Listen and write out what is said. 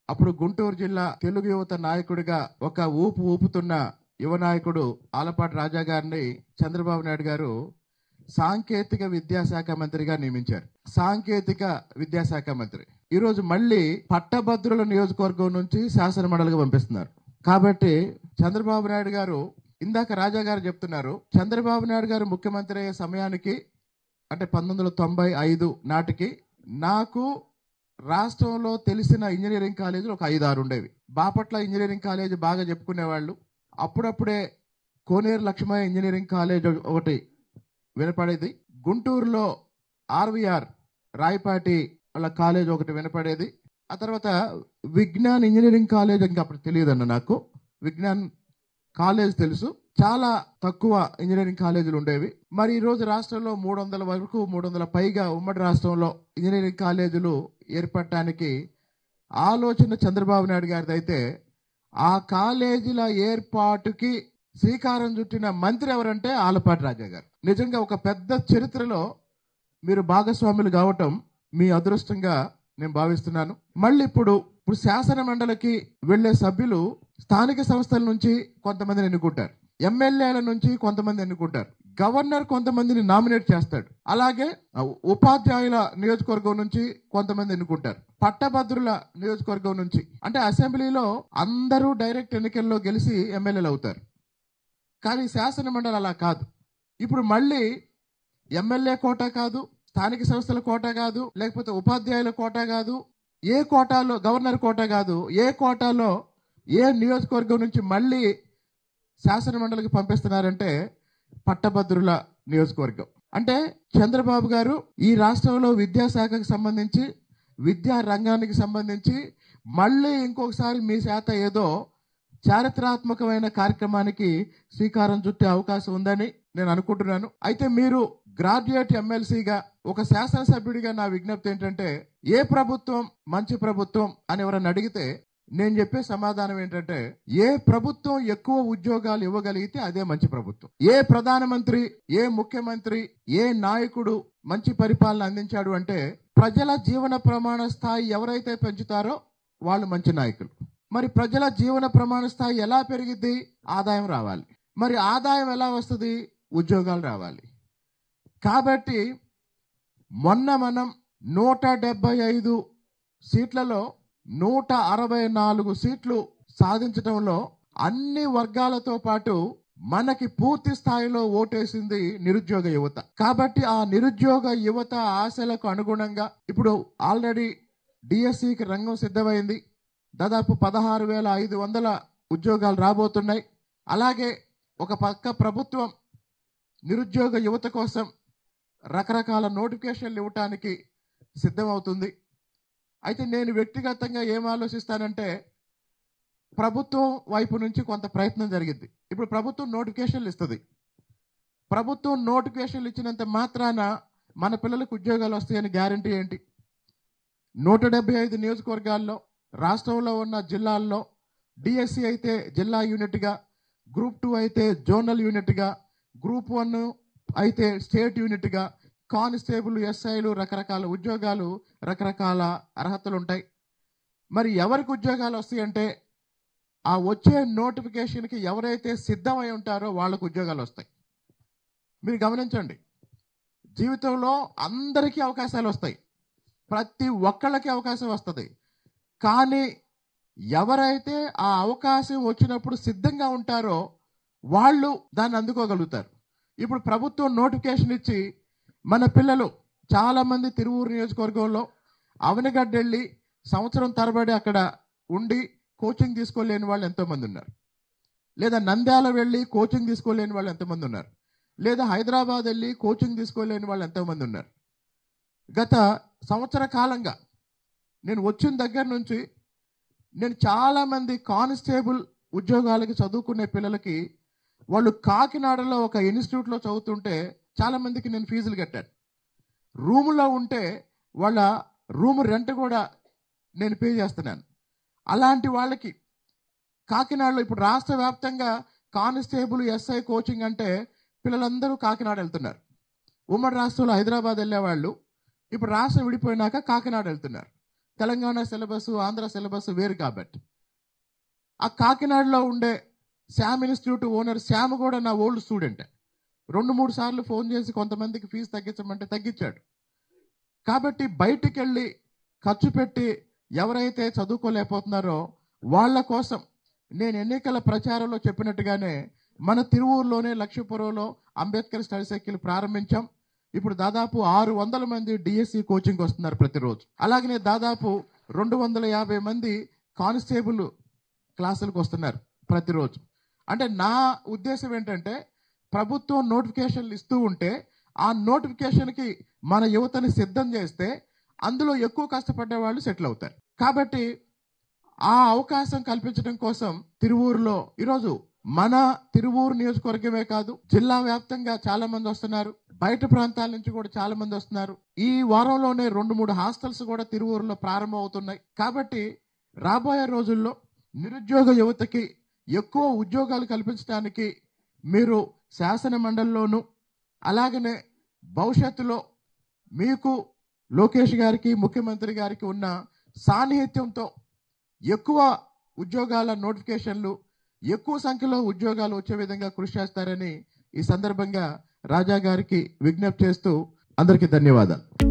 అప్పుడు గుంటూరు జిల్లా తెలుగు యువత నాయకుడిగా ఒక ఊపుతున్న యువ నాయకుడు ఆలపాటి రాజా గారిని చంద్రబాబు నాయుడు గారు సాంకేతిక విద్యాశాఖ మంత్రిగా నియమించారు. సాంకేతిక విద్యాశాఖ మంత్రి ఈరోజు మళ్ళీ పట్టభద్రుల నియోజకవర్గం నుంచి శాసన మండలికి పంపిస్తున్నారు. కాబట్టి చంద్రబాబు నాయుడు గారు, ఇందాక రాజా గారు చెప్తున్నారు, చంద్రబాబు నాయుడు గారు ముఖ్యమంత్రి అయ్యే సమయానికి అంటే 1995 నాటికి నాకు రాష్ట్రంలో తెలిసిన ఇంజనీరింగ్ కాలేజీలు ఒక 5-6 ఉండేవి. బాపట్ల ఇంజనీరింగ్ కాలేజీ బాగా చెప్పుకునేవాళ్ళు. అప్పుడప్పుడే కోనేరు లక్ష్మయ్య ఇంజనీరింగ్ కాలేజ్ ఒకటి వినపడేది. గుంటూరులో ఆర్వీఆర్ రాయపాటి వాళ్ళ కాలేజ్ ఒకటి వినపడేది. ఆ తర్వాత విజ్ఞాన్ ఇంజనీరింగ్ కాలేజ్ ఇంకా అప్పుడు తెలియదన్న నాకు. విజ్ఞాన్ కాలేజ్ తెలుసు, చాలా తక్కువ ఇంజనీరింగ్ కాలేజీలు ఉండేవి. మరి ఈ రోజు రాష్ట్రంలో 300 వరకు 300 పైగా ఉమ్మడి రాష్ట్రంలో ఇంజనీరింగ్ కాలేజీలు ఏర్పడటానికి ఆలోచన చంద్రబాబు నాయుడు గారిది. అయితే ఆ కాలేజీల ఏర్పాటుకి శ్రీకారం చుట్టిన మంత్రి ఎవరంటే ఆలపాటి రాజా గారు. నిజంగా ఒక పెద్ద చరిత్రలో మీరు భాగస్వాములు కావటం మీ అదృష్టంగా నేను భావిస్తున్నాను. మళ్ళీ ఇప్పుడు శాసన మండలికి వెళ్లే సభ్యులు స్థానిక సంస్థల నుంచి కొంతమందిని ఎన్నుకుంటారు, ఎమ్మెల్యేల నుంచి కొంతమంది ఎన్నుకుంటారు, గవర్నర్ కొంతమందిని నామినేట్ చేస్తాడు, అలాగే ఉపాధ్యాయుల నియోజకవర్గం నుంచి కొంతమంది ఎన్నుకుంటారు, పట్టభద్రుల నియోజకవర్గం నుంచి. అంటే అసెంబ్లీలో అందరూ డైరెక్ట్ ఎన్నికల్లో గెలిచి ఎమ్మెల్యేలు అవుతారు. కానీ శాసన మండలి అలా కాదు. ఇప్పుడు మళ్ళీ ఎమ్మెల్యే కోటా కాదు, స్థానిక సంస్థల కోటా కాదు, లేకపోతే ఉపాధ్యాయుల కోటా కాదు, ఏ కోటాలో గవర్నర్ కోటా కాదు, ఏ కోటాలో ఏ నియోజకవర్గం నుంచి మళ్ళీ శాసన మండలికి పంపిస్తున్నారంటే పట్టభద్రుల నియోజకవర్గం. అంటే చంద్రబాబు గారు ఈ రాష్ట్రంలో విద్యాశాఖకు సంబంధించి, విద్యా రంగానికి సంబంధించి మళ్ళీ ఇంకొకసారి మీ చేత ఏదో చారిత్రాత్మకమైన కార్యక్రమానికి శ్రీకారం చుట్టే అవకాశం ఉందని నేను అనుకుంటున్నాను. అయితే మీరు గ్రాడ్యుయేట్ ఎమ్మెల్సీగా, ఒక శాసనసభ్యుడిగా నా విజ్ఞప్తి ఏంటంటే, ఏ ప్రభుత్వం మంచి ప్రభుత్వం అని ఎవరన్నా అడిగితే నేను చెప్పే సమాధానం ఏంటంటే, ఏ ప్రభుత్వం ఎక్కువ ఉద్యోగాలు ఇవ్వగలిగితే అదే మంచి ప్రభుత్వం. ఏ ప్రధానమంత్రి, ఏ ముఖ్యమంత్రి, ఏ నాయకుడు మంచి పరిపాలన అందించాడు అంటే, ప్రజల జీవన ప్రమాణ స్థాయి ఎవరైతే పెంచుతారో వాళ్ళు మంచి నాయకులు. మరి ప్రజల జీవన ప్రమాణ స్థాయి ఎలా పెరిగిద్ది? ఆదాయం రావాలి. మరి ఆదాయం ఎలా వస్తుంది? ఉద్యోగాలు రావాలి. కాబట్టి మొన్న మనం 175 సీట్లలో 164 సీట్లు సాధించడంలో అన్ని వర్గాలతో పాటు మనకి పూర్తి స్థాయిలో ఓటేసింది నిరుద్యోగ యువత. కాబట్టి ఆ నిరుద్యోగ యువత ఆశలకు అనుగుణంగా ఇప్పుడు ఆల్రెడీ డిఎస్సికి రంగం సిద్ధమైంది. దాదాపు 16,500 ఉద్యోగాలు రాబోతున్నాయి. అలాగే ఒక పక్క ప్రభుత్వం నిరుద్యోగ యువత కోసం రకరకాల నోటిఫికేషన్లు ఇవ్వటానికి సిద్ధమవుతుంది. అయితే నేను వ్యక్తిగతంగా ఏం ఆలోచిస్తానంటే, ప్రభుత్వం వైపు నుంచి కొంత ప్రయత్నం జరిగింది. ఇప్పుడు ప్రభుత్వం నోటిఫికేషన్లు ఇస్తుంది. ప్రభుత్వం నోటిఫికేషన్లు ఇచ్చినంత మాత్రాన మన పిల్లలకు ఉద్యోగాలు వస్తాయని గ్యారంటీ ఏంటి? 175 నియోజకవర్గాల్లో, రాష్ట్రంలో ఉన్న జిల్లాల్లో డిఎస్సి అయితే జిల్లా యూనిట్గా, గ్రూప్ 2 అయితే జోనల్ యూనిట్గా, గ్రూప్ 1 అయితే స్టేట్ యూనిట్గా, కానిస్టేబుల్, ఎస్ఐలు, రకరకాల ఉద్యోగాలు, రకరకాల అర్హతలు ఉంటాయి. మరి ఎవరికి ఉద్యోగాలు వస్తాయంటే, ఆ వచ్చే నోటిఫికేషన్కి ఎవరైతే సిద్ధమై ఉంటారో వాళ్ళకు ఉద్యోగాలు వస్తాయి. మీరు గమనించండి, జీవితంలో అందరికీ అవకాశాలు వస్తాయి, ప్రతి ఒక్కళ్ళకి అవకాశం వస్తుంది. కానీ ఎవరైతే ఆ అవకాశం వచ్చినప్పుడు సిద్ధంగా ఉంటారో వాళ్ళు దాన్ని అందుకోగలుగుతారు. ఇప్పుడు ప్రభుత్వం నోటిఫికేషన్ ఇచ్చి మన పిల్లలు చాలామంది తిరువూరు నియోజకవర్గంలో అవనిగడ్డ వెళ్ళి సంవత్సరం తరబడి అక్కడ ఉండి కోచింగ్ తీసుకోలేని వాళ్ళు ఎంతోమంది ఉన్నారు. లేదా నంద్యాల వెళ్ళి కోచింగ్ తీసుకోలేని వాళ్ళు ఎంతమంది ఉన్నారు. లేదా హైదరాబాద్ వెళ్ళి కోచింగ్ తీసుకోలేని వాళ్ళు ఎంతోమంది ఉన్నారు. గత సంవత్సర కాలంగా నేను వచ్చిన దగ్గర నుంచి నేను చాలామంది కానిస్టేబుల్ ఉద్యోగాలకి చదువుకునే పిల్లలకి వాళ్ళు కాకినాడలో ఒక ఇన్స్టిట్యూట్లో చదువుతుంటే చాలామందికి నేను ఫీజులు కట్టాను. రూములో ఉంటే వాళ్ళ రూమ్ రెంట్ కూడా నేను పే చేస్తున్నాను. అలాంటి వాళ్ళకి కాకినాడలో ఇప్పుడు రాష్ట్ర వ్యాప్తంగా కానిస్టేబుల్, ఎస్ఐ కోచింగ్ అంటే పిల్లలందరూ కాకినాడ వెళ్తున్నారు. ఉమ్మడి రాష్ట్రంలో హైదరాబాద్ వెళ్ళేవాళ్ళు ఇప్పుడు రాష్ట్రం విడిపోయినాక కాకినాడ వెళ్తున్నారు. తెలంగాణ సిలబస్ ఆంధ్ర సిలబస్ వేరు కాబట్టి. ఆ కాకినాడలో ఉండే శ్యామ్ ఇన్స్టిట్యూట్ ఓనర్ శ్యామ్ కూడా నా ఓల్డ్ స్టూడెంట్. 2-3 సార్లు ఫోన్ చేసి కొంతమందికి ఫీజు తగ్గించమంటే తగ్గించాడు. కాబట్టి బయటికి వెళ్ళి ఖర్చు పెట్టి ఎవరైతే చదువుకోలేకపోతున్నారో వాళ్ళ కోసం నేను ఎన్నికల ప్రచారంలో చెప్పినట్టుగానే మన తిరువూరులోనే లక్ష్మీపురంలో అంబేద్కర్ స్టడీ సర్కిల్ ప్రారంభించాం. ఇప్పుడు దాదాపు 600 మంది డిఎస్సి కోచింగ్ వస్తున్నారు ప్రతిరోజు. అలాగనే దాదాపు 250 మంది కానిస్టేబుల్ క్లాసులకు వస్తున్నారు ప్రతిరోజు. అంటే నా ఉద్దేశం ఏంటంటే ప్రభుత్వం నోటిఫికేషన్లు ఇస్తూ ఉంటే ఆ నోటిఫికేషన్కి మన యువతని సిద్ధం చేస్తే అందులో ఎక్కువ కష్టపడ్డే వాళ్ళు సెటిల్ అవుతారు. కాబట్టి ఆ అవకాశం కల్పించడం కోసం తిరువూరులో ఈరోజు మన తిరువూరు నియోజకవర్గమే కాదు జిల్లా వ్యాప్తంగా చాలా మంది వస్తున్నారు, బయట ప్రాంతాల నుంచి కూడా చాలా మంది వస్తున్నారు. ఈ వారంలోనే 2-3 హాస్టల్స్ కూడా తిరువూరులో ప్రారంభం అవుతున్నాయి. కాబట్టి రాబోయే రోజుల్లో నిరుద్యోగ యువతకి ఎక్కువ ఉద్యోగాలు కల్పించడానికి మీరు శాసన మండలిలోను అలాగనే భవిష్యత్తులో మీకు లోకేష్ గారికి ముఖ్యమంత్రి గారికి ఉన్న సాన్నిహిత్యంతో ఎక్కువ ఉద్యోగాల నోటిఫికేషన్లు ఎక్కువ సంఖ్యలో ఉద్యోగాలు వచ్చే విధంగా కృషి చేస్తారని ఈ సందర్భంగా రాజా గారికి విజ్ఞప్తి చేస్తూ అందరికీ ధన్యవాదాలు.